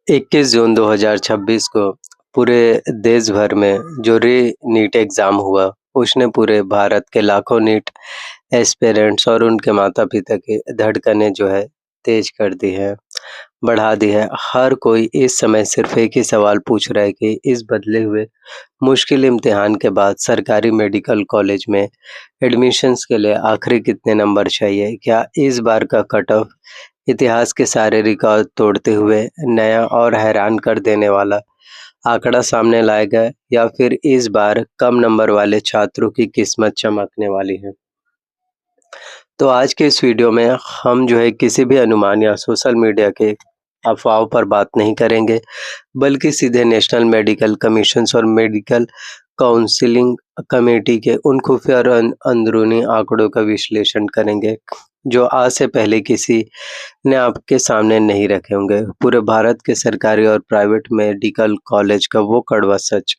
21 जून 2026 को पूरे देश भर में जो नीट एग्ज़ाम हुआ, उसने पूरे भारत के लाखों नीट एस्पिरेंट्स और उनके माता-पिता की धड़कनें जो है तेज़ कर दी है, बढ़ा दी है। हर कोई इस समय सिर्फ़ एक ही सवाल पूछ रहा है कि इस बदले हुए मुश्किल इम्तिहान के बाद सरकारी मेडिकल कॉलेज में एडमिशन्स के लिए आखिरी कितने नंबर चाहिए? क्या इस बार का कट ऑफ इतिहास के सारे रिकॉर्ड तोड़ते हुए नया और हैरान कर देने वाला आंकड़ा सामने लाएगा या फिर इस बार कम नंबर वाले छात्रों की किस्मत चमकने वाली है? तो आज के इस वीडियो में हम जो है किसी भी अनुमान या सोशल मीडिया के अफ़वाहों पर बात नहीं करेंगे, बल्कि सीधे नेशनल मेडिकल कमीशंस और मेडिकल काउंसलिंग कमेटी के उन खुफिया और अंदरूनी आंकड़ों का विश्लेषण करेंगे, जो आज से पहले किसी ने आपके सामने नहीं रखे होंगे। पूरे भारत के सरकारी और प्राइवेट मेडिकल कॉलेज का वो कड़वा सच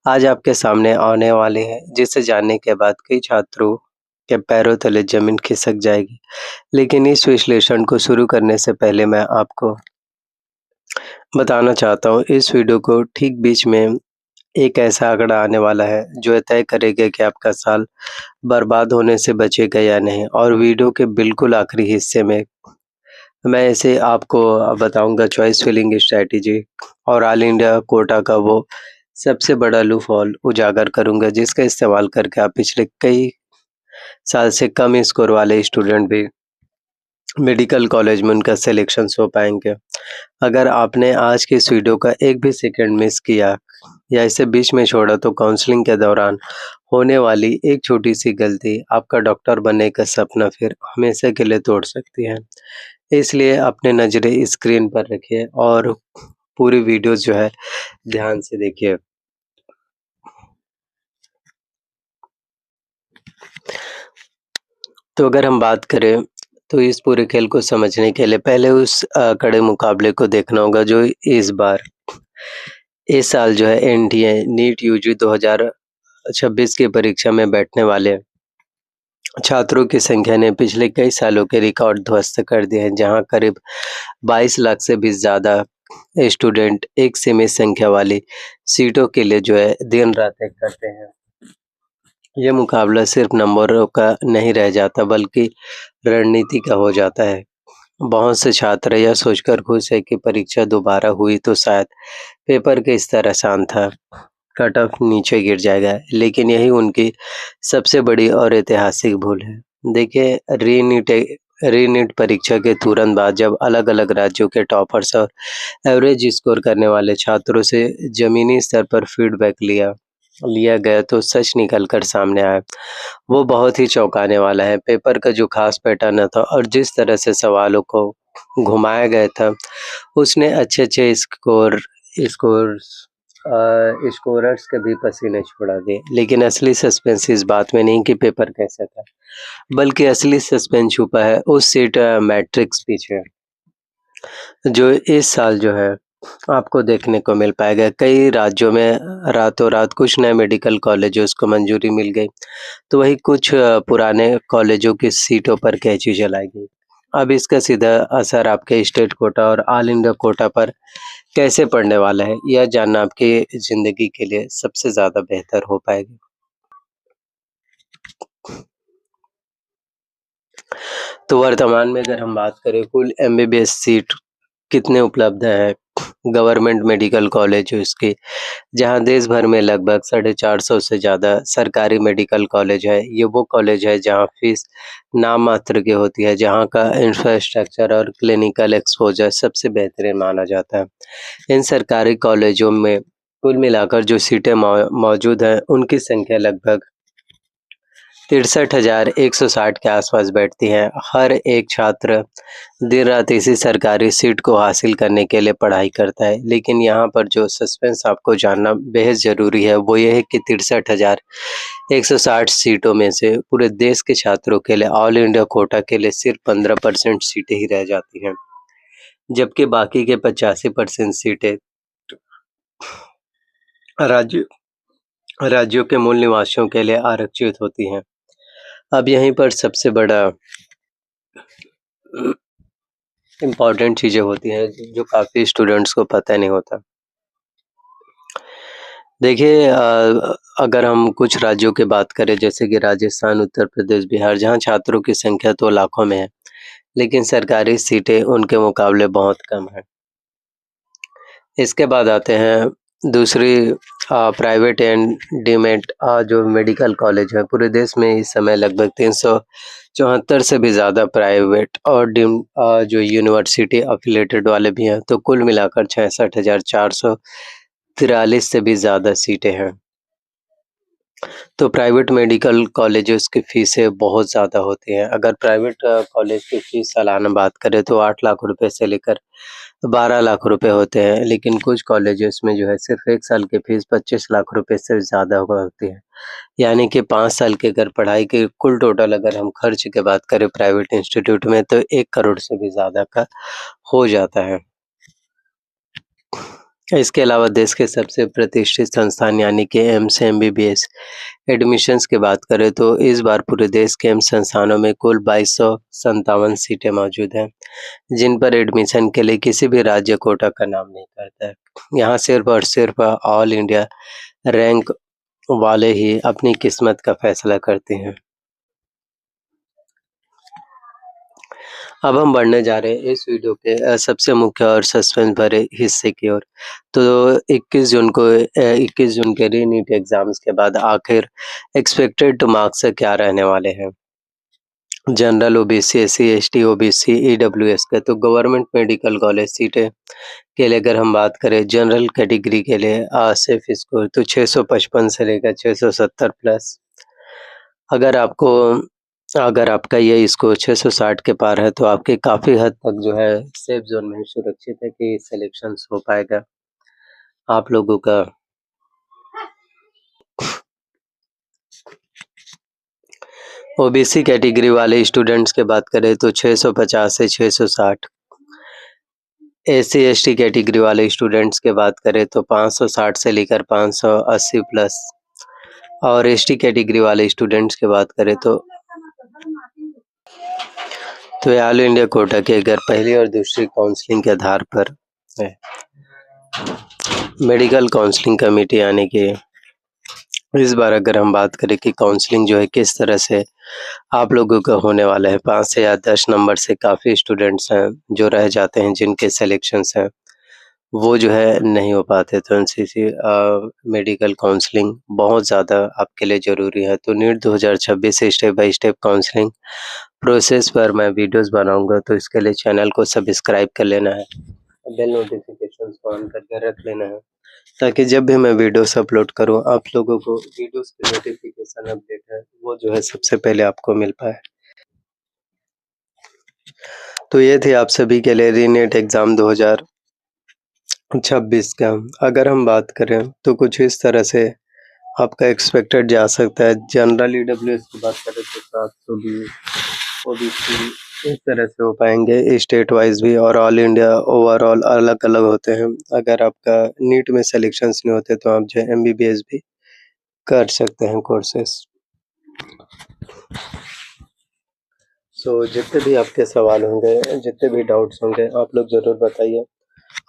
आज आपके सामने आने वाले हैं, जिसे जानने के बाद कई छात्रों के पैरों तले ज़मीन खिसक जाएगी। लेकिन इस विश्लेषण को शुरू करने से पहले मैं आपको बताना चाहता हूँ, इस वीडियो को ठीक बीच में एक ऐसा आंकड़ा आने वाला है, जो ये तय करेगा कि आपका साल बर्बाद होने से बचेगा या नहीं। और वीडियो के बिल्कुल आखिरी हिस्से में मैं इसे आपको बताऊँगा चॉइस फिलिंग स्ट्रैटेजी और ऑल इंडिया कोटा का वो सबसे बड़ा लूप होल उजागर करूँगा, जिसका इस्तेमाल करके आप पिछले कई साल से कम स्कोर वाले स्टूडेंट भी मेडिकल कॉलेज में उनका सिलेक्शंस हो पाएँगे। अगर आपने आज की इस वीडियो का एक भी सेकंड मिस किया या इसे बीच में छोड़ा, तो काउंसलिंग के दौरान होने वाली एक छोटी-सी गलती आपका डॉक्टर बनने का सपना फिर हमेशा के लिए तोड़ सकती है। इसलिए अपनी नज़रें स्क्रीन पर रखिए और पूरी वीडियो जो है ध्यान से देखिए। तो अगर हम बात करें, तो इस पूरे खेल को समझने के लिए पहले उस कड़े मुकाबले को देखना होगा, जो इस साल जो है एनडीए नीट यूजी 2026 की परीक्षा में बैठने वाले छात्रों की संख्या ने पिछले कई सालों के रिकॉर्ड ध्वस्त कर दिए हैं, जहां करीब 22 लाख से भी ज़्यादा स्टूडेंट एक सीमित संख्या वाली सीटों के लिए जो है दिन-रात एक करते हैं। ये मुकाबला सिर्फ नंबरों का नहीं रह जाता, बल्कि रणनीति का हो जाता है। बहुत से छात्र यह सोचकर खुश है कि परीक्षा दोबारा हुई तो शायद पेपर के स्तर आसान था, कट ऑफ नीचे गिर जाएगा, लेकिन यही उनकी सबसे बड़ी और ऐतिहासिक भूल है। देखिए, रीनीट परीक्षा के तुरंत बाद जब अलग-अलग राज्यों के टॉपर्स और एवरेज स्कोर करने वाले छात्रों से ज़मीनी स्तर पर फीडबैक लिया लिया गया, तो सच निकल कर सामने आया। वो बहुत ही चौंकाने वाला है। पेपर का जो खास पैटर्न था और जिस तरह से सवालों को घुमाया गया था, उसने अच्छे-अच्छे स्कोर्स स्कोरर्स के भी पसीने छुड़ा दिए। लेकिन असली सस्पेंस इस बात में नहीं कि पेपर कैसा था, बल्कि असली सस्पेंस छुपा है उस सीट मैट्रिक्स पीछे, जो इस साल जो है आपको देखने को मिल पाएगा। कई राज्यों में रातों-रात कुछ नए मेडिकल कॉलेजेस को मंजूरी मिल गई, तो वहीं कुछ पुराने कॉलेजों की सीटों पर कैंची चलाई गई। अब इसका सीधा असर आपके स्टेट कोटा और ऑल इंडिया कोटा पर कैसे पड़ने वाला है, यह जानना आपकी ज़िंदगी के लिए सबसे ज़्यादा बेहतर हो पाएगा। तो वर्तमान में अगर हम बात करें, कुल एमबीबीएस सीट कितने उपलब्ध हैं गवर्नमेंट मेडिकल कॉलेजेस की, जहां देश भर में लगभग 450 से ज़्यादा सरकारी मेडिकल कॉलेज है। ये वो कॉलेज है जहां फीस नाम मात्र की होती है, जहां का इंफ्रास्ट्रक्चर और क्लिनिकल एक्सपोजर सबसे बेहतरीन माना जाता है। इन सरकारी कॉलेजों में कुल मिलाकर जो सीटें मौजूद हैं, उनकी संख्या लगभग 63,160 के आसपास बैठती हैं। हर एक छात्र दिन-रात इसी सरकारी सीट को हासिल करने के लिए पढ़ाई करता है। लेकिन यहाँ पर जो सस्पेंस आपको जानना बेहद ज़रूरी है, वो ये है कि 63,160 सीटों में से पूरे देश के छात्रों के लिए ऑल इंडिया कोटा के लिए सिर्फ 15% सीटें ही रह जाती हैं, जबकि बाकी के 85% सीटें राज्य राज्यों के मूल निवासियों के लिए आरक्षित होती हैं। अब यहीं पर सबसे बड़ा इम्पोर्टेंट चीज़ें होती हैं जो काफ़ी स्टूडेंट्स को पता नहीं होता। देखिए अगर हम कुछ राज्यों की बात करें जैसे कि राजस्थान, उत्तर प्रदेश, बिहार जहाँ छात्रों की संख्या तो लाखों में है, लेकिन सरकारी सीटें उनके मुकाबले बहुत कम हैं। इसके बाद आते हैं दूसरी प्राइवेट एंड डीम्ड जो मेडिकल कॉलेज है, पूरे देश में इस समय लगभग 374 से भी ज़्यादा प्राइवेट और डीम्ड जो यूनिवर्सिटी एफिलिएटेड वाले भी हैं, तो कुल मिलाकर 66,443 से भी ज़्यादा सीटें हैं। तो प्राइवेट मेडिकल कॉलेजेस की फ़ीसें बहुत ज़्यादा होती हैं। अगर प्राइवेट कॉलेज की फ़ीस सालाना बात करें तो 8 लाख रुपए से लेकर 12 लाख रुपए होते हैं, लेकिन कुछ कॉलेजेस में जो है सिर्फ़ 1 साल की फ़ीस 25 लाख रुपए से ज़्यादा होती है। यानी कि 5 साल की अगर पढ़ाई की कुल टोटल अगर हम खर्च की बात करें प्राइवेट इंस्टीट्यूट में तो 1 करोड़ से भी ज़्यादा का हो जाता है। इसके अलावा देश के सबसे प्रतिष्ठित संस्थान यानी कि एम्स, एमबीबीएस एडमिशन्स की बात करें तो इस बार पूरे देश के एम्स संस्थानों में कुल 2257 सीटें मौजूद हैं, जिन पर एडमिशन के लिए किसी भी राज्य कोटा का नाम नहीं करता है। यहाँ सिर्फ और सिर्फ ऑल इंडिया रैंक वाले ही अपनी किस्मत का फैसला करते हैं। अब हम बढ़ने जा रहे हैं इस वीडियो के सबसे मुख्य और सस्पेंस भरे हिस्से की ओर। तो 21 जून के री-नीट एग्ज़ाम्स के बाद आखिर एक्सपेक्टेड मार्क्स क्या रहने वाले हैं? General OBC, SC, ST, OBC, EWS के तो गवर्नमेंट मेडिकल कॉलेज सीटें के लिए अगर हम बात करें जनरल कैटेगरी के लिए सिर्फ स्कोर तो 655 से लेकर 670 प्लस। अगर आपको अगर आपका ये स्कोर 660 के पार है तो आपके काफ़ी हद तक जो है सेफ ज़ोन में ही सुरक्षित है कि सिलेक्शंस हो पाएगा आप लोगों का। ओबीसी कैटेगरी वाले स्टूडेंट्स की बात करें तो 650 से 660। एससी एसटी कैटेगरी वाले स्टूडेंट्स की बात करें तो 560 से लेकर 580 प्लस और एसटी कैटेगरी वाले स्टूडेंट्स की बात करें तो ये ऑल इंडिया कोटा के अगर पहली और दूसरी काउंसलिंग के आधार पर है। मेडिकल काउंसलिंग कमेटी यानी कि इस बार अगर हम बात करें कि काउंसलिंग जो है किस तरह से आप लोगों का होने वाला है 5 से या 10 नंबर से काफ़ी स्टूडेंट्स हैं जो रह जाते हैं जिनके सिलेक्शंस हैं वो जो है नहीं हो पाते तो एनसीसी मेडिकल काउंसलिंग बहुत ज़्यादा आपके लिए ज़रूरी है। तो NEET 2026 step by step counselling process पर मैं वीडियोस बनाऊंगा तो इसके लिए चैनल को सब्सक्राइब कर लेना है, बेल नोटिफिकेशंस को ऑन करके रख लेना है ताकि जब भी मैं वीडियोस अपलोड करूं आप लोगों को वीडियोस की नोटिफिकेशन अपडेट है वो जो है सबसे पहले आपको मिल पाए। तो ये थे आप सभी के लिए री-नीट एग्ज़ाम 2026 का। अगर हम बात करें तो कुछ इस तरह से आपका एक्सपेक्टेड जा सकता है। जनरल ईडब्ल्यूएस की बात करें तो 720 ओबीसी इस तरह से हो पाएंगे स्टेट वाइज भी और ऑल इंडिया ओवरऑल अलग-अलग होते हैं। अगर आपका नीट में सिलेक्शंस नहीं होते तो आप जो है एमबीबीएस भी कर सकते हैं कोर्सेस। जितने भी आपके सवाल होंगे, जितने भी डाउट्स होंगे आप लोग ज़रूर बताइए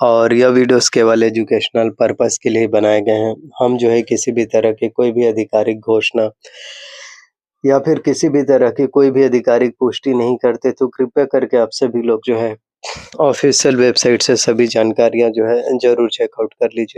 और यह वीडियोस केवल एजुकेशनल पर्पस के लिए बनाए गए हैं। हम जो है किसी भी तरह की कोई भी आधिकारिक घोषणा या फिर किसी भी तरह की कोई भी आधिकारिक पुष्टि नहीं करते तो कृपया करके आप सभी लोग जो है ऑफिशियल वेबसाइट से सभी जानकारियाँ जो है ज़रूर चेकआउट कर लीजिए।